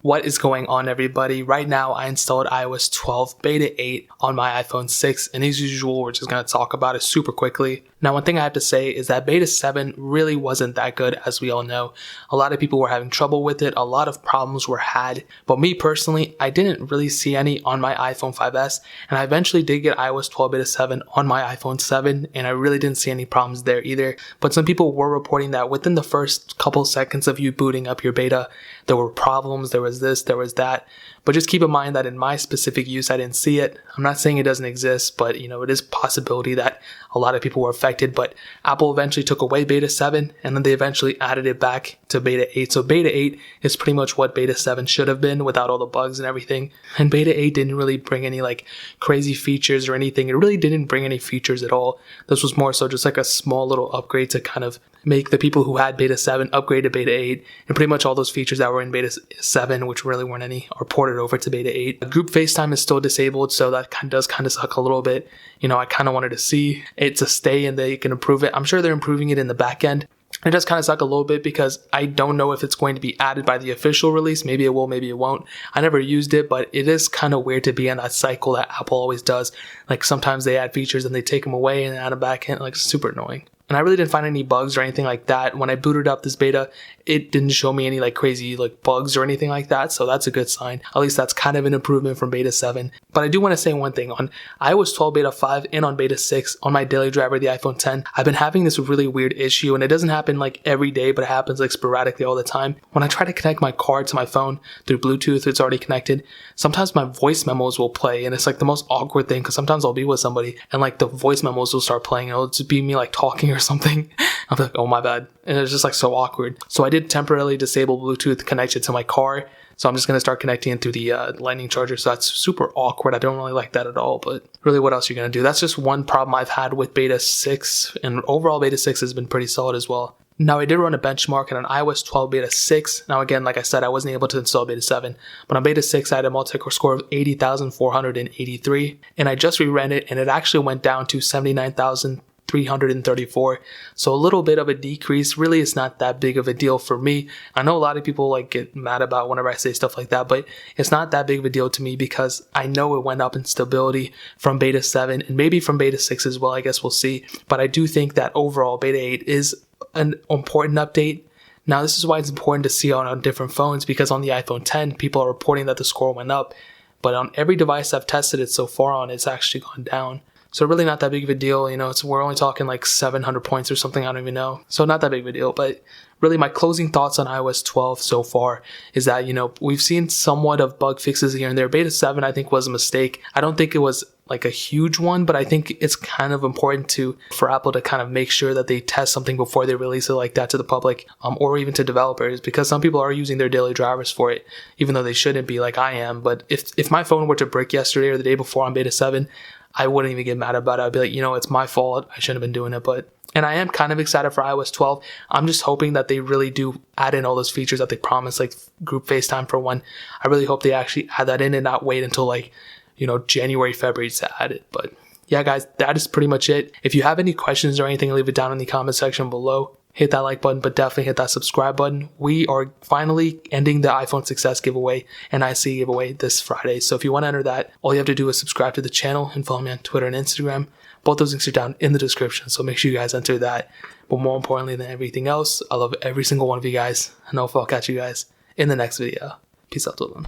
What is going on, everybody? Right now, I installed iOS 12 Beta 8 on my iPhone 6, and as usual, we're just going to talk about it super quickly. Now, one thing I have to say is that Beta 7 really wasn't that good, as we all know. A lot of people were having trouble with it, a lot of problems were had, but me personally, I didn't really see any on my iPhone 5S, and I eventually did get iOS 12 Beta 7 on my iPhone 7, and I really didn't see any problems there either. But some people were reporting that within the first couple seconds of you booting up your beta, there were problems, there was this, there was that. But just keep in mind that in my specific use, I didn't see it. I'm not saying it doesn't exist, but it is a possibility that a lot of people were affected. But Apple eventually took away Beta 7, and then they eventually added it back to Beta 8. So Beta 8 is pretty much what Beta 7 should have been without all the bugs and everything. And Beta 8 didn't really bring any crazy features or anything. It really didn't bring any features at all. This was more so just a small little upgrade to kind of make the people who had Beta 7 upgrade to Beta 8, and pretty much all those features that were in Beta 7, which really weren't any, are ported over to Beta 8. Group FaceTime is still disabled, so that does kind of suck a little bit. I kind of wanted to see it to stay and they can improve it. I'm sure they're improving it in the back end. It does kind of suck a little bit because I don't know if it's going to be added by the official release. Maybe it will, maybe it won't. I never used it, but it is kind of weird to be in that cycle that Apple always does. Sometimes they add features and they take them away and add them back in. Super annoying. And I really didn't find any bugs or anything like that. When I booted up this beta, it didn't show me any crazy bugs or anything like that. So that's a good sign. At least that's kind of an improvement from Beta 7. But I do want to say one thing. On iOS 12 Beta 5 and on Beta 6, on my daily driver, the iPhone 10, I've been having this really weird issue. And it doesn't happen every day, but it happens sporadically all the time. When I try to connect my card to my phone through Bluetooth, it's already connected. Sometimes my voice memos will play. And it's the most awkward thing because sometimes I'll be with somebody and the voice memos will start playing. And it'll just be me talking or something. I'm like, oh my bad. And it's just so awkward. So I did temporarily disable Bluetooth connection to my car. So I'm just going to start connecting it through the lightning charger. So that's super awkward. I don't really like that at all. But really, what else are you going to do? That's just one problem I've had with Beta 6. And overall, Beta 6 has been pretty solid as well. Now, I did run a benchmark on iOS 12 Beta 6. Now, again, like I said, I wasn't able to install Beta 7. But on Beta 6, I had a multi-core score of 80,483. And I just reran it, and it actually went down to 79,334. So a little bit of a decrease. Really, it's not that big of a deal for me. I know a lot of people get mad about whenever I say stuff like that, but it's not that big of a deal to me because I know it went up in stability from Beta 7 and maybe from Beta 6 as well. I guess we'll see. But I do think that overall Beta 8 is an important update. Now, this is why it's important to see on different phones, because on the iPhone 10, people are reporting that the score went up, but on every device I've tested it so far on, it's actually gone down. So really not that big of a deal. We're only talking 700 points or something. I don't even know. So not that big of a deal. But really, my closing thoughts on iOS 12 so far is that, we've seen somewhat of bug fixes here and there. Beta 7, I think, was a mistake. I don't think it was a huge one, but I think it's kind of important for Apple to kind of make sure that they test something before they release it like that to the public, or even to developers, because some people are using their daily drivers for it, even though they shouldn't be like I am. But if my phone were to break yesterday or the day before on Beta 7, I wouldn't even get mad about it. I'd be like, it's my fault. I shouldn't have been doing it. And I am kind of excited for iOS 12. I'm just hoping that they really do add in all those features that they promised, like group FaceTime for one. I really hope they actually add that in and not wait until January, February to add it. But yeah, guys, that is pretty much it. If you have any questions or anything, leave it down in the comment section below. Hit that like button, but definitely hit that subscribe button. We are finally ending the iPhone Success giveaway and IC giveaway this Friday. So if you want to enter that, all you have to do is subscribe to the channel and follow me on Twitter and Instagram. Both those links are down in the description, so make sure you guys enter that. But more importantly than everything else, I love every single one of you guys. I know if I'll catch you guys in the next video. Peace out to them.